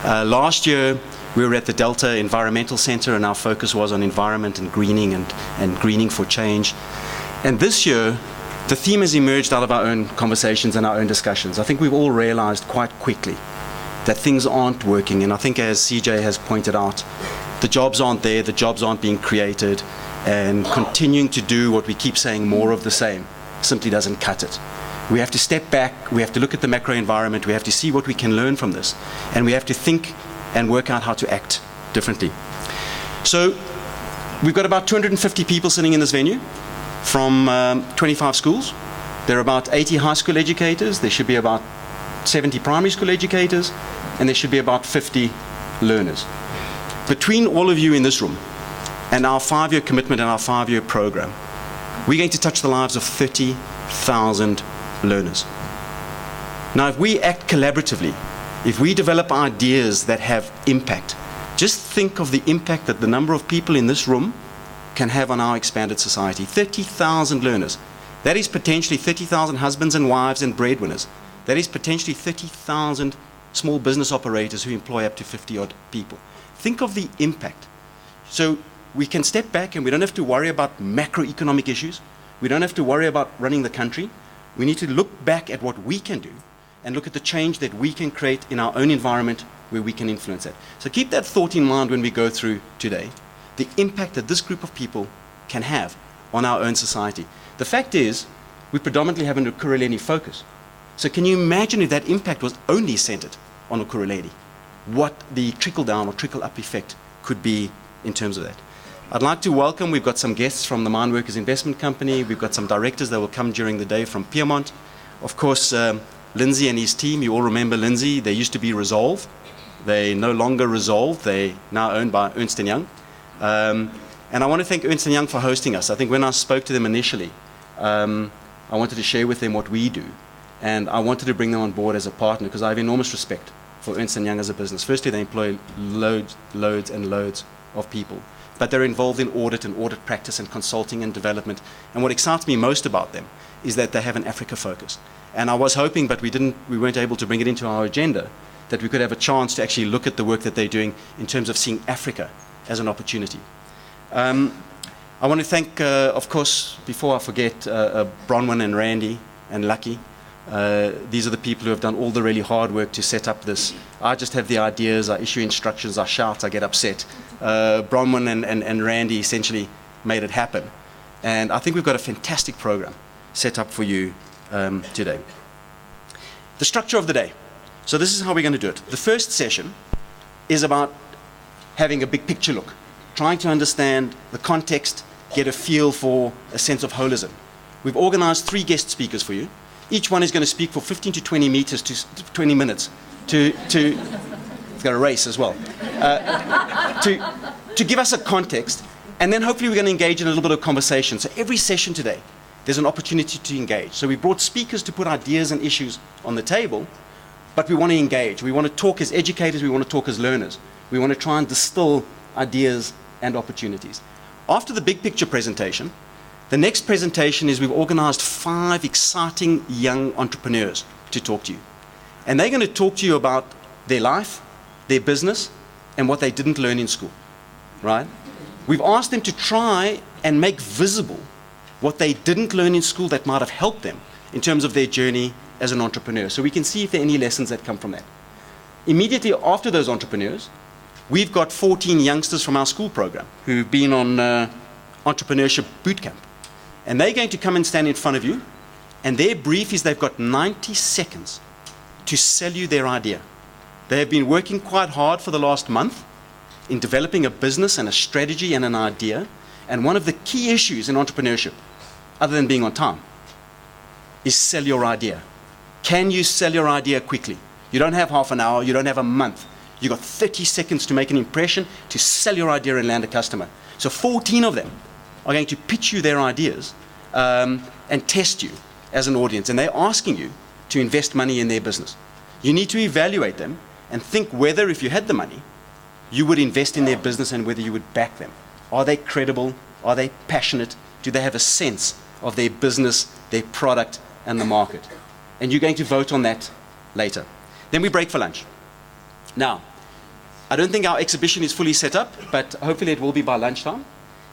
Last year, we were at the Delta Environmental Center, and our focus was on environment and greening and greening for change. And this year, the theme has emerged out of our own conversations and our own discussions. I think we've all realized quite quickly that things aren't working. And I think, as CJ has pointed out, the jobs aren't there, the jobs aren't being created, and continuing to do what we keep saying, more of the same, simply doesn't cut it. We have to step back, we have to look at the macro environment, we have to see what we can learn from this, and we have to think and work out how to act differently. So we've got about 250 people sitting in this venue from 25 schools. There are about 80 high school educators, there should be about 70 primary school educators, and there should be about 50 learners. Between all of you in this room and our 5-year commitment and our 5-year program, we're going to touch the lives of 30,000 learners. Now, if we act collaboratively, if we develop ideas that have impact, just think of the impact that the number of people in this room can have on our expanded society. 30,000 learners. That is potentially 30,000 husbands and wives and breadwinners. That is potentially 30,000 small business operators who employ up to 50-odd people. Think of the impact. So we can step back and we don't have to worry about macroeconomic issues. We don't have to worry about running the country. We need to look back at what we can do and look at the change that we can create in our own environment where we can influence that. So keep that thought in mind when we go through today, the impact that this group of people can have on our own society. The fact is, we predominantly have an Ukuruleni focus. So can you imagine if that impact was only centered on Ukuruleni? What the trickle-down or trickle-up effect could be in terms of that. I'd like to welcome, we've got some guests from the Mineworkers Investment Company, we've got some directors that will come during the day from Peermont. Of course, Lindsay and his team, you all remember Lindsay, they used to be Resolve. They no longer Resolve, they're now owned by Ernst & Young. And I want to thank Ernst & Young for hosting us. I think when I spoke to them initially, I wanted to share with them what we do. And I wanted to bring them on board as a partner because I have enormous respect for Ernst & Young as a business. Firstly, they employ loads and loads of people. But they're involved in audit and audit practice and consulting and development. And what excites me most about them is that they have an Africa focus. And I was hoping, but we weren't able to bring it into our agenda, that we could have a chance to actually look at the work that they're doing in terms of seeing Africa as an opportunity. I want to thank, of course, before I forget, Bronwyn and Randy and Lucky. These are the people who have done all the really hard work to set up this. I just have the ideas, I issue instructions, I shout, I get upset. Bronwyn and Randy essentially made it happen. And I think we've got a fantastic program set up for you today. The structure of the day. So this is how we're going to do it. The first session is about having a big picture look, trying to understand the context, get a feel for a sense of holism. We've organized 3 guest speakers for you. Each one is going to speak for 15 to 20 minutes to it's got a race as well, to give us a context, and then hopefully we're going to engage in a little bit of conversation. So every session today, there's an opportunity to engage. So we brought speakers to put ideas and issues on the table, but we want to engage. We want to talk as educators, we want to talk as learners. We want to try and distill ideas and opportunities. After the big picture presentation, the next presentation is we've organized 5 exciting young entrepreneurs to talk to you. And they're going to talk to you about their life, their business, and what they didn't learn in school, right? We've asked them to try and make visible what they didn't learn in school that might have helped them in terms of their journey as an entrepreneur. So we can see if there are any lessons that come from that. Immediately after those entrepreneurs, we've got 14 youngsters from our school program who've been on entrepreneurship boot camp. And they're going to come and stand in front of you, and their brief is they've got 90 seconds to sell you their idea. They have been working quite hard for the last month in developing a business and a strategy and an idea. And one of the key issues in entrepreneurship, other than being on time, is sell your idea. Can you sell your idea quickly? You don't have half an hour, you don't have a month. You've got 30 seconds to make an impression, to sell your idea and land a customer. So 14 of them are going to pitch you their ideas and test you as an audience. And they're asking you to invest money in their business. You need to evaluate them and think whether, if you had the money, you would invest in their business and whether you would back them. Are they credible? Are they passionate? Do they have a sense of their business, their product, and the market? And you're going to vote on that later. Then we break for lunch. Now, I don't think our exhibition is fully set up, but hopefully it will be by lunchtime.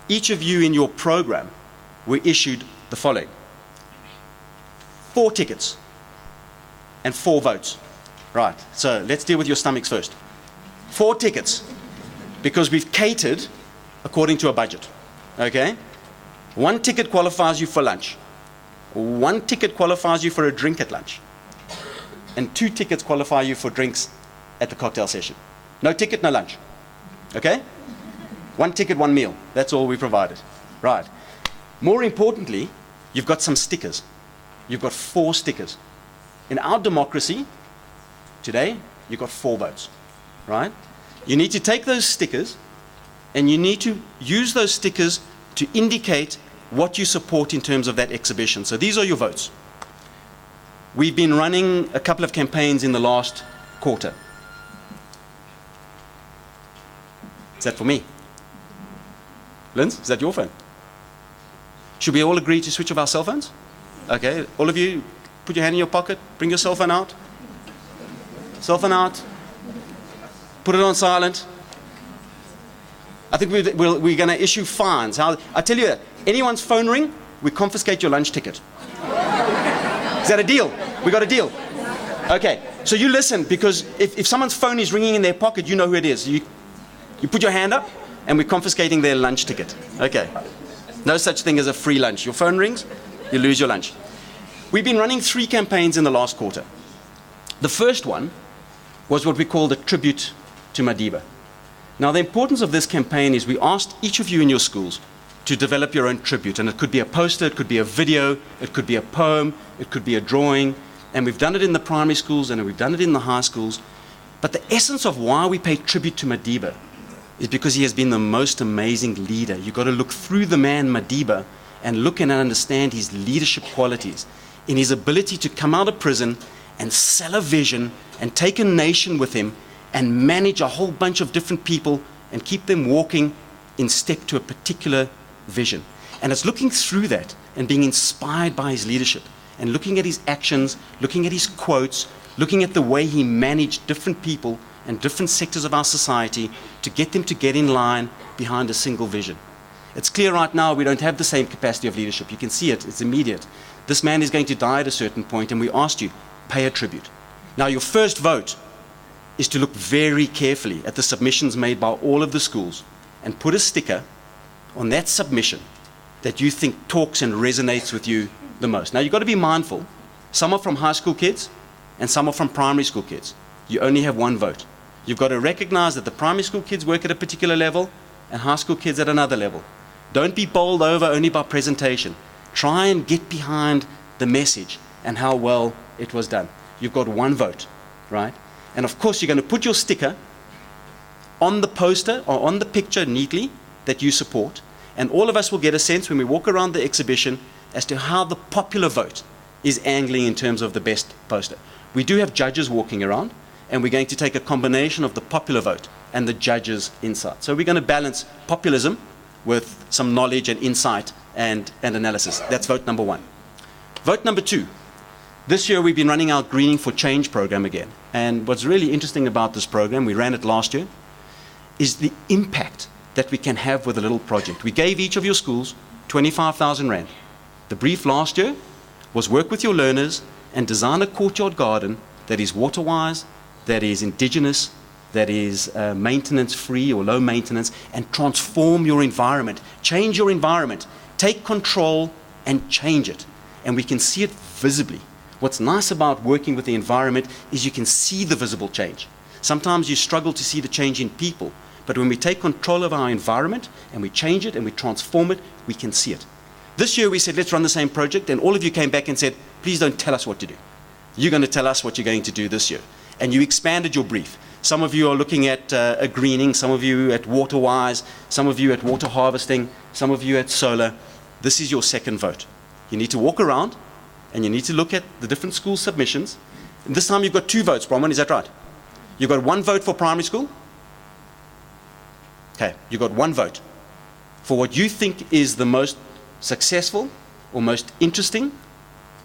Each of you in your program were issued the following: 4 tickets and 4 votes. Right, so let's deal with your stomachs first. 4 tickets, because we've catered according to a budget. Okay? 1 ticket qualifies you for lunch. 1 ticket qualifies you for a drink at lunch. And 2 tickets qualify you for drinks at the cocktail session. No ticket, no lunch. Okay? 1 ticket, 1 meal. That's all we provided. Right. More importantly, you've got some stickers. You've got 4 stickers. In our democracy, today, you've got 4 votes. Right? You need to take those stickers and you need to use those stickers to indicate what you support in terms of that exhibition. So these are your votes. We've been running a couple of campaigns in the last quarter. Is that for me? Linz, is that your phone? Should we all agree to switch off our cell phones? Okay, all of you, put your hand in your pocket, bring your cell phone out. Cell phone out. Put it on silent. I think we're going to issue fines. I tell you, anyone's phone ring, we confiscate your lunch ticket. Is that a deal? We got a deal. Okay, so you listen, because if someone's phone is ringing in their pocket, you know who it is. You put your hand up, and we're confiscating their lunch ticket. Okay. No such thing as a free lunch. Your phone rings, you lose your lunch. We've been running 3 campaigns in the last quarter. The first one was what we called a tribute to Madiba. Now, the importance of this campaign is we asked each of you in your schools to develop your own tribute. And it could be a poster, it could be a video, it could be a poem, it could be a drawing. And we've done it in the primary schools and we've done it in the high schools. But the essence of why we pay tribute to Madiba is because he has been the most amazing leader. You've got to look through the man Madiba and look and understand his leadership qualities, in his ability to come out of prison and sell a vision and take a nation with him and manage a whole bunch of different people and keep them walking in step to a particular vision. And it's looking through that and being inspired by his leadership and looking at his actions, looking at his quotes, looking at the way he managed different people and different sectors of our society to get them to get in line behind a single vision. It's clear right now we don't have the same capacity of leadership. You can see it, it's immediate. This man is going to die at a certain point, and we asked you, pay a tribute. Now, your first vote is to look very carefully at the submissions made by all of the schools and put a sticker on that submission that you think talks and resonates with you the most. Now, you've got to be mindful. Some are from high school kids and some are from primary school kids. You only have 1 vote. You've got to recognize that the primary school kids work at a particular level and high school kids at another level. Don't be bowled over only by presentation. Try and get behind the message and how well it was done. You've got 1 vote, right? And of course, you're going to put your sticker on the poster or on the picture neatly that you support. And all of us will get a sense when we walk around the exhibition as to how the popular vote is angling in terms of the best poster. We do have judges walking around, and we're going to take a combination of the popular vote and the judges' insight. So we're going to balance populism with some knowledge and insight and analysis. That's vote number 1. Vote number 2. This year we've been running our Greening for Change program again. And what's really interesting about this program, we ran it last year, is the impact that we can have with a little project. We gave each of your schools 25,000 Rand. The brief last year was work with your learners and design a courtyard garden that is water-wise, that is indigenous, that is maintenance-free or low maintenance, and transform your environment, change your environment, take control and change it. And we can see it visibly. What's nice about working with the environment is you can see the visible change. Sometimes you struggle to see the change in people, but when we take control of our environment and we change it and we transform it, we can see it. This year we said, let's run the same project, and all of you came back and said, please don't tell us what to do. You're going to tell us what you're going to do this year. And you expanded your brief. Some of you are looking at a greening, some of you at water-wise, some of you at water harvesting, some of you at solar. This is your second vote. You need to walk around and you need to look at the different school submissions. And this time you've got 2 votes, Bronwyn, is that right? You've got 1 vote for primary school? Okay, you've got 1 vote for what you think is the most successful or most interesting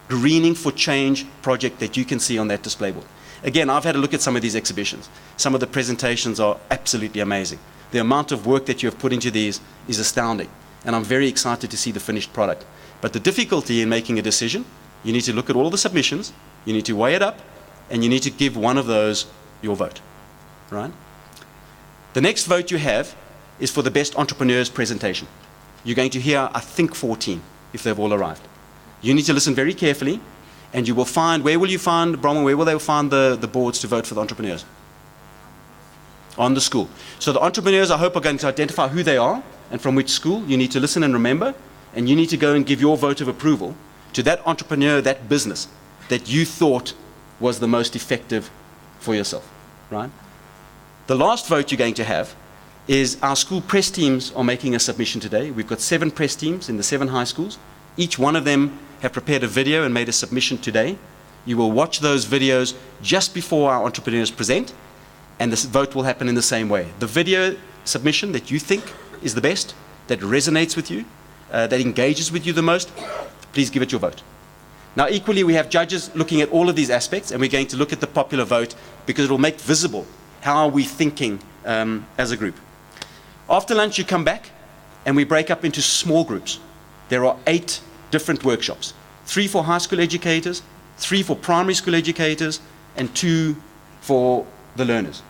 Greening for Change project that you can see on that display board. Again, I've had a look at some of these exhibitions. Some of the presentations are absolutely amazing. The amount of work that you have put into these is astounding. And I'm very excited to see the finished product. But the difficulty in making a decision, you need to look at all the submissions, you need to weigh it up, and you need to give one of those your vote, right? The next vote you have is for the best entrepreneur's presentation. You're going to hear, I think, 14, if they've all arrived. You need to listen very carefully, and you will find, where will you find, Bronwyn, where will they find the boards to vote for the entrepreneurs? On the school. So the entrepreneurs, I hope, are going to identify who they are and from which school. You need to listen and remember, and you need to go and give your vote of approval to that entrepreneur, that business that you thought was the most effective for yourself, right? The last vote you're going to have is our school press teams are making a submission today. We've got 7 press teams in the 7 high schools. Each one of them have prepared a video and made a submission today. You will watch those videos just before our entrepreneurs present, and this vote will happen in the same way. The video submission that you think is the best, that resonates with you, that engages with you the most, please give it your vote. Now, equally, we have judges looking at all of these aspects, and we're going to look at the popular vote because it will make visible how are we thinking as a group. After lunch, you come back, and we break up into small groups. There are 8 different workshops, 3 for high school educators, 3 for primary school educators, and 2 for the learners.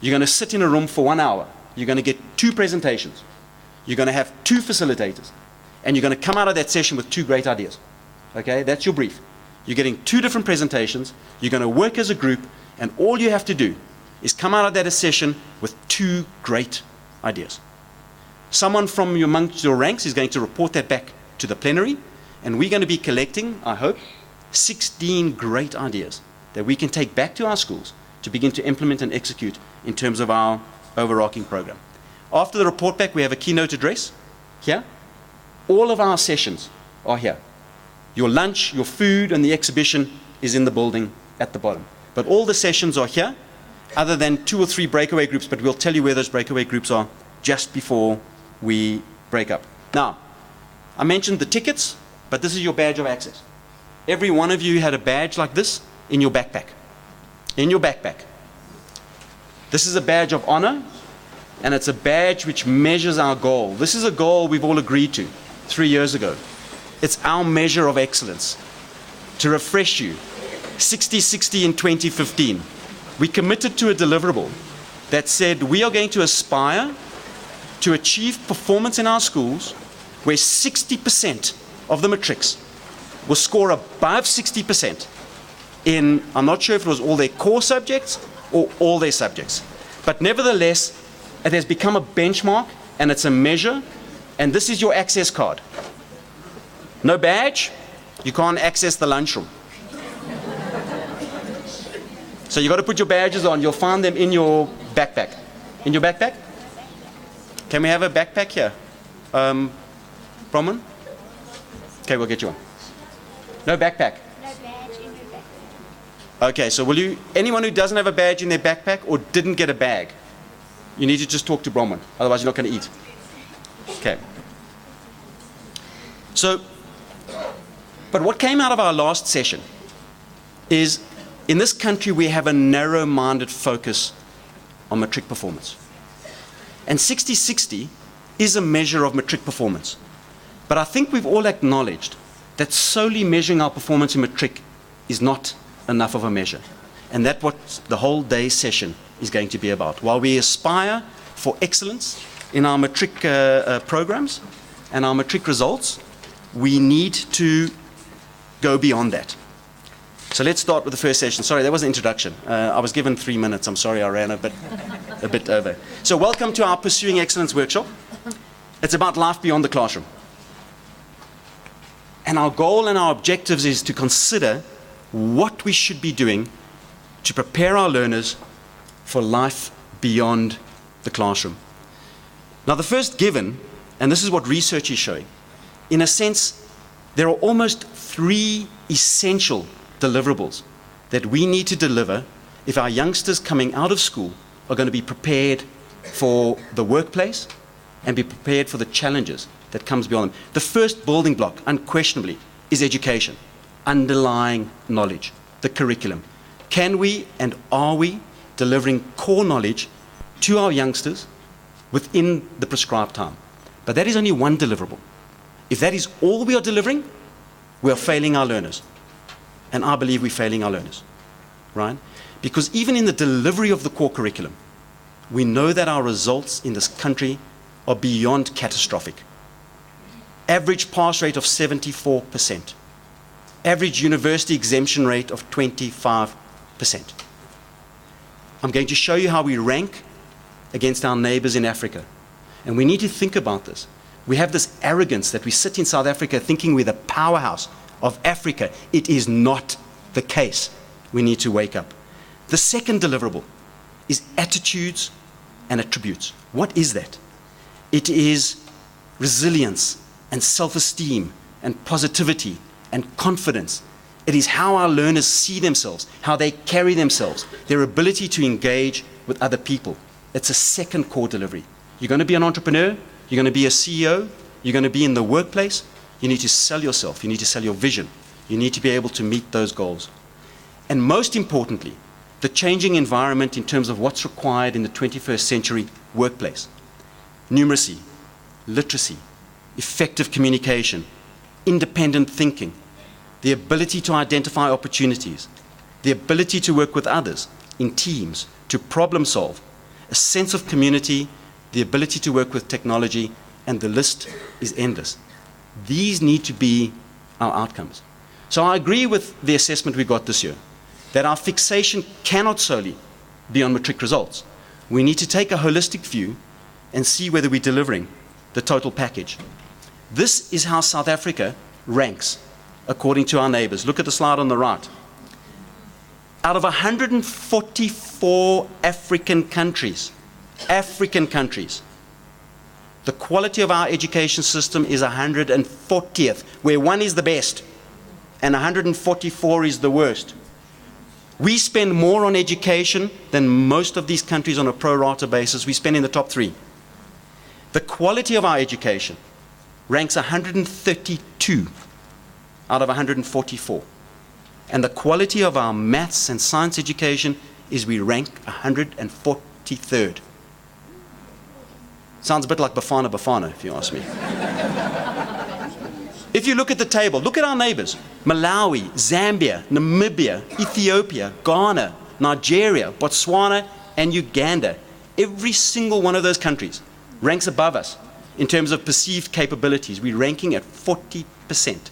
You're going to sit in a room for 1 hour. You're going to get 2 presentations. You're going to have 2 facilitators, and you're going to come out of that session with 2 great ideas. Okay, that's your brief. You're getting 2 different presentations. You're going to work as a group, and all you have to do is come out of that session with 2 great ideas. Someone from amongst your ranks is going to report that back to the plenary, and we're going to be collecting, I hope, 16 great ideas that we can take back to our schools to begin to implement and execute in terms of our overarching program. After the report back, we have a keynote address here. All of our sessions are here. Your lunch, your food, and the exhibition is in the building at the bottom. But all the sessions are here, other than 2 or 3 breakaway groups, but we'll tell you where those breakaway groups are just before we break up. Now, I mentioned the tickets, but this is your badge of access. Every one of you had a badge like this in your backpack. In your backpack. This is a badge of honor, and it's a badge which measures our goal. This is a goal we've all agreed to 3 years ago. It's our measure of excellence. To refresh you, 60-60 in 2015. We committed to a deliverable that said we are going to aspire to achieve performance in our schools where 60% of the matrics will score above 60% in, I'm not sure if it was all their core subjects or all their subjects. But nevertheless, it has become a benchmark and it's a measure, and this is your access card. No badge, you can't access the lunchroom. So you've got to put your badges on. You'll find them in your backpack. In your backpack? Can we have a backpack here? Bronwyn? Okay, we'll get you one. No backpack? No badge in your backpack. Okay, so will you, anyone who doesn't have a badge in their backpack or didn't get a bag, you need to just talk to Bronwyn. Otherwise you're not going to eat. Okay. So, but what came out of our last session is, in this country we have a narrow-minded focus on matric performance. And 60-60 is a measure of matric performance. But I think we've all acknowledged that solely measuring our performance in matric is not enough of a measure. And that's what the whole day session is going to be about. While we aspire for excellence in our matric programs and our matric results, we need to go beyond that. So let's start with the first session. Sorry, that was an introduction. I was given 3 minutes. I'm sorry I ran a bit over. So welcome to our Pursuing Excellence workshop. It's about life beyond the classroom. And our goal and our objectives is to consider what we should be doing to prepare our learners for life beyond the classroom. Now, the first given, and this is what research is showing, in a sense, there are almost 3 essential deliverables that we need to deliver if our youngsters coming out of school are going to be prepared for the workplace and be prepared for the challenges that comes beyond them. The first building block, unquestionably, is education, underlying knowledge, the curriculum. Can we and are we delivering core knowledge to our youngsters within the prescribed time? But that is only one deliverable. If that is all we are delivering, we are failing our learners. And I believe we're failing our learners, right? Because even in the delivery of the core curriculum, we know that our results in this country are beyond catastrophic. Average pass rate of 74%. Average university exemption rate of 25%. I'm going to show you how we rank against our neighbors in Africa. And we need to think about this. We have this arrogance that we sit in South Africa thinking we're the powerhouse of Africa. It is not the case. We need to wake up. The second deliverable is attitudes and attributes. What is that? It is resilience and self-esteem and positivity and confidence. It is how our learners see themselves, how they carry themselves, their ability to engage with other people. It's a second core delivery. You're going to be an entrepreneur, you're going to be a CEO, you're going to be in the workplace, you need to sell yourself, you need to sell your vision, you need to be able to meet those goals. And most importantly, the changing environment in terms of what's required in the 21st century workplace. Numeracy, literacy, effective communication, independent thinking, the ability to identify opportunities, the ability to work with others in teams, to problem solve, a sense of community, the ability to work with technology, and the list is endless. These need to be our outcomes. So I agree with the assessment we got this year, that our fixation cannot solely be on matric results. We need to take a holistic view and see whether we're delivering the total package. This is how South Africa ranks according to our neighbors. Look at the slide on the right. Out of 144 African countries, the quality of our education system is 140th, where one is the best and 144 is the worst. We spend more on education than most of these countries on a pro rata basis. We spend in the top 3. The quality of our education ranks 132 out of 144. And the quality of our maths and science education is we rank 143rd. Sounds a bit like Bafana Bafana, if you ask me. If you look at the table, look at our neighbors. Malawi, Zambia, Namibia, Ethiopia, Ghana, Nigeria, Botswana, and Uganda. Every single one of those countries ranks above us in terms of perceived capabilities. We're ranking at 40%.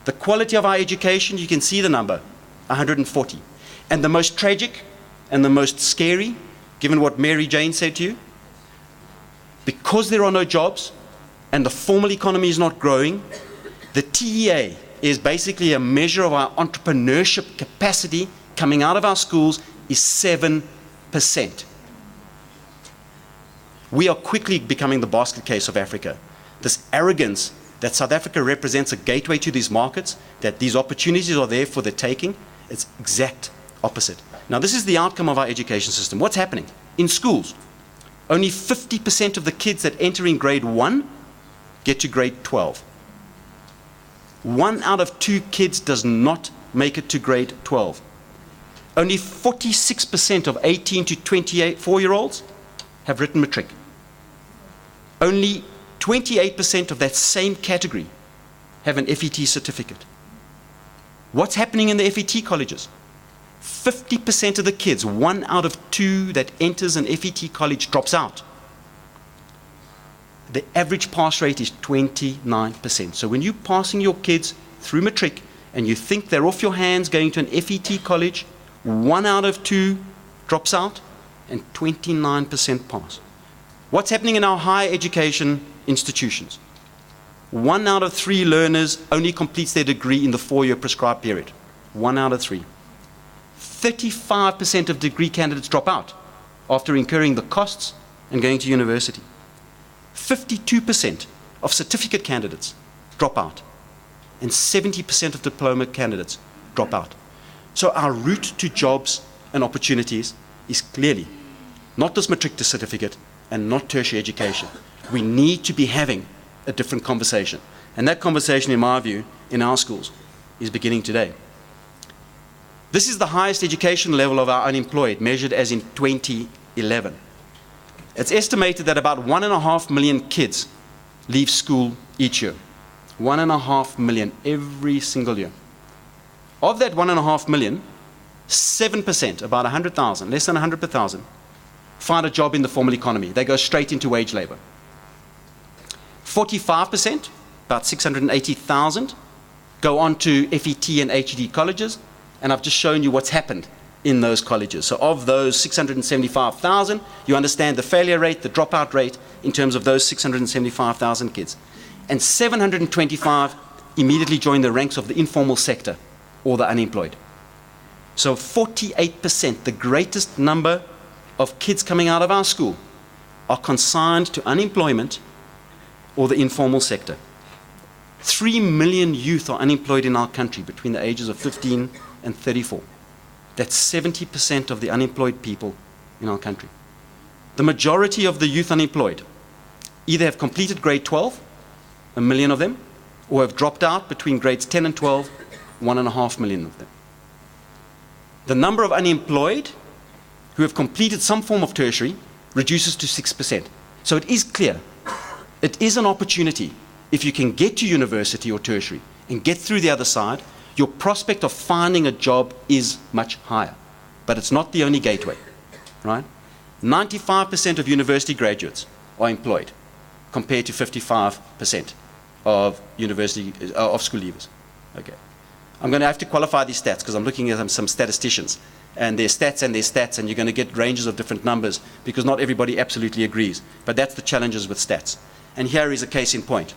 The quality of our education, you can see the number, 140. And the most tragic and the most scary, given what Mary Jane said to you, because there are no jobs and the formal economy is not growing, the TEA is basically a measure of our entrepreneurship capacity coming out of our schools is 7%. We are quickly becoming the basket case of Africa. This arrogance that South Africa represents a gateway to these markets, that these opportunities are there for the taking, it's exact opposite. Now this is the outcome of our education system. What's happening? In schools, only 50% of the kids that enter in grade 1 get to grade 12. 1 out of 2 kids does not make it to grade 12. Only 46% of 18 to 24-year-olds have written matric. Only 28% of that same category have an FET certificate. What's happening in the FET colleges? 50% of the kids, 1 out of 2 that enters an FET college drops out. The average pass rate is 29%. So when you're passing your kids through matric and you think they're off your hands going to an FET college, 1 out of 2 drops out and 29% pass. What's happening in our higher education institutions? 1 out of 3 learners only completes their degree in the 4-year prescribed period. 1 out of 3. 35% of degree candidates drop out after incurring the costs and going to university. 52% of certificate candidates drop out, and 70% of diploma candidates drop out. So our route to jobs and opportunities is clearly not this matric to certificate and not tertiary education. We need to be having a different conversation. And that conversation, in my view, in our schools, is beginning today. This is the highest education level of our unemployed, measured as in 2011. It's estimated that about 1.5 million kids leave school each year. 1.5 million every single year. Of that 1.5 million, 7%, about 100,000, less than 100 per thousand, find a job in the formal economy. They go straight into wage labor. 45%, about 680,000, go on to FET and HED colleges, and I've just shown you what's happened in those colleges. So of those 675,000, you understand the failure rate, the dropout rate in terms of those 675,000 kids. And 725 immediately join the ranks of the informal sector or the unemployed. So 48%, the greatest number of kids coming out of our school, are consigned to unemployment or the informal sector. 3 million youth are unemployed in our country between the ages of 15 and 34. That's 70% of the unemployed people in our country. The majority of the youth unemployed either have completed grade 12, 1 million of them, or have dropped out between grades 10 and 12, 1.5 million of them. The number of unemployed who have completed some form of tertiary reduces to 6%. So it is clear, it is an opportunity. If you can get to university or tertiary and get through the other side, your prospect of finding a job is much higher. But it's not the only gateway, right? 95% of university graduates are employed, compared to 55% of school leavers. Okay. I'm going to have to qualify these stats because I'm looking at some statisticians, and their stats, and you're going to get ranges of different numbers because not everybody absolutely agrees. But that's the challenges with stats. And here is a case in point.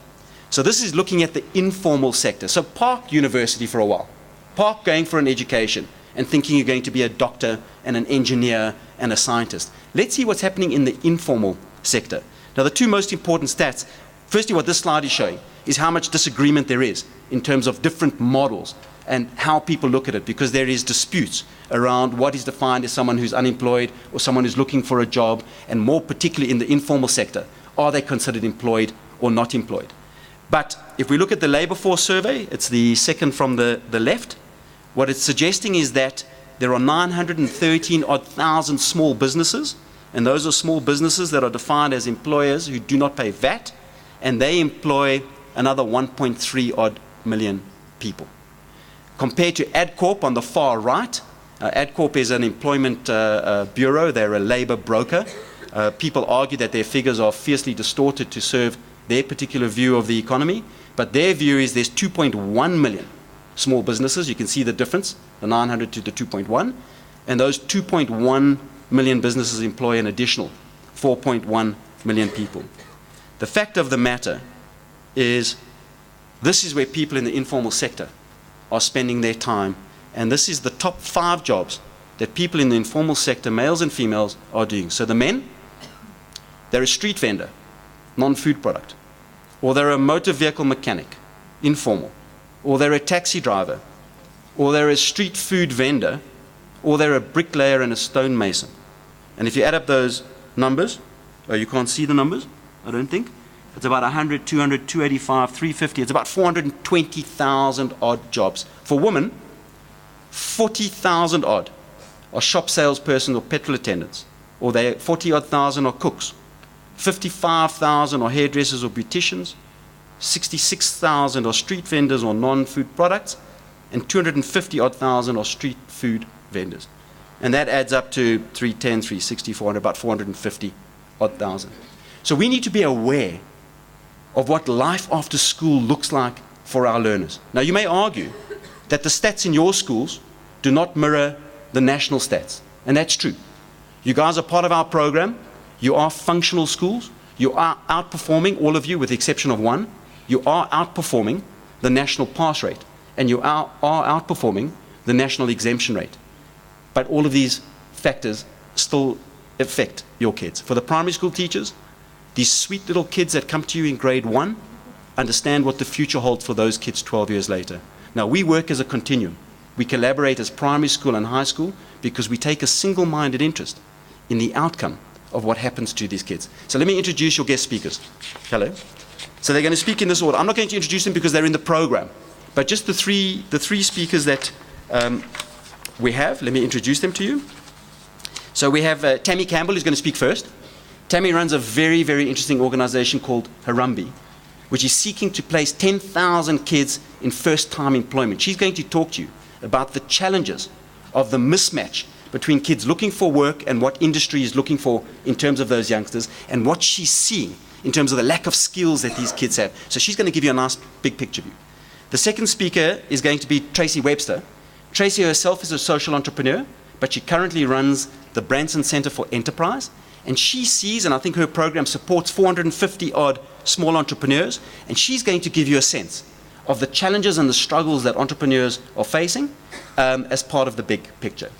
So this is looking at the informal sector. So park university for a while. Park going for an education and thinking you're going to be a doctor and an engineer and a scientist. Let's see what's happening in the informal sector. Now, the two most important stats, firstly, what this slide is showing is how much disagreement there is in terms of different models and how people look at it, because there is disputes around what is defined as someone who's unemployed or someone who's looking for a job, and more particularly in the informal sector, are they considered employed or not employed? But if we look at the labor force survey, it's the second from the left, what it's suggesting is that there are 913,000 small businesses, and those are small businesses that are defined as employers who do not pay VAT, and they employ another 1.3 odd million people. Compared to AdCorp on the far right, AdCorp is an employment bureau, they're a labor broker. People argue that their figures are fiercely distorted to serve their particular view of the economy, but their view is there's 2.1 million small businesses. You can see the difference, the 900 to the 2.1, and those 2.1 million businesses employ an additional 4.1 million people. The fact of the matter is this is where people in the informal sector are spending their time, and this is the top 5 jobs that people in the informal sector, males and females, are doing. So the men, they're a street vendor, non-food product, or they're a motor vehicle mechanic, informal, or they're a taxi driver, or they're a street food vendor, or they're a bricklayer and a stonemason. And if you add up those numbers, you can't see the numbers, I don't think. It's about 100, 200, 285, 350. It's about 420,000 odd jobs. For women, 40,000 odd are shop salespersons or petrol attendants, or they 40 odd thousand are cooks. 55,000 are hairdressers or beauticians. 66,000 are street vendors or non-food products, and 250 odd thousand are street food vendors. And that adds up to 310, 360, 400, about 450 odd thousand. So we need to be aware of what life after school looks like for our learners. Now, you may argue that the stats in your schools do not mirror the national stats, and that's true. You guys are part of our program. You are functional schools. You are outperforming, all of you with the exception of one, you are outperforming the national pass rate, and you are outperforming the national exemption rate. But all of these factors still affect your kids. For the primary school teachers, these sweet little kids that come to you in grade 1 understand what the future holds for those kids 12 years later. Now, we work as a continuum. We collaborate as primary school and high school because we take a single-minded interest in the outcome of what happens to these kids. So let me introduce your guest speakers. Hello. So they're going to speak in this order. I'm not going to introduce them because they're in the program, but just the three speakers that we have, let me introduce them to you. So we have Tammy Campbell, who's going to speak first. Tammy runs a very, very interesting organization called Harambee, which is seeking to place 10,000 kids in first-time employment. She's going to talk to you about the challenges of the mismatch between kids looking for work and what industry is looking for in terms of those youngsters, and what she's seeing in terms of the lack of skills that these kids have. So she's going to give you a nice big picture view. The second speaker is going to be Tracy Webster. Tracy herself is a social entrepreneur, but she currently runs the Branson Center for Enterprise, and she sees, and I think her program supports 450 odd small entrepreneurs, and she's going to give you a sense of the challenges and the struggles that entrepreneurs are facing as part of the big picture.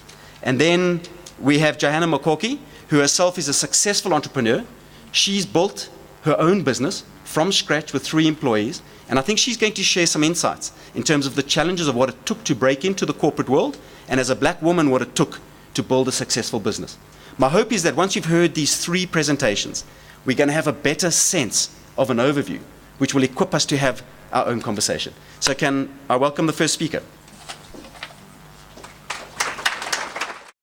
And then we have Johanna Makoki, who herself is a successful entrepreneur. She's built her own business from scratch with 3 employees, and I think she's going to share some insights in terms of the challenges of what it took to break into the corporate world, and as a black woman, what it took to build a successful business. My hope is that once you've heard these 3 presentations, we're going to have a better sense of an overview, which will equip us to have our own conversation. So can I welcome the first speaker?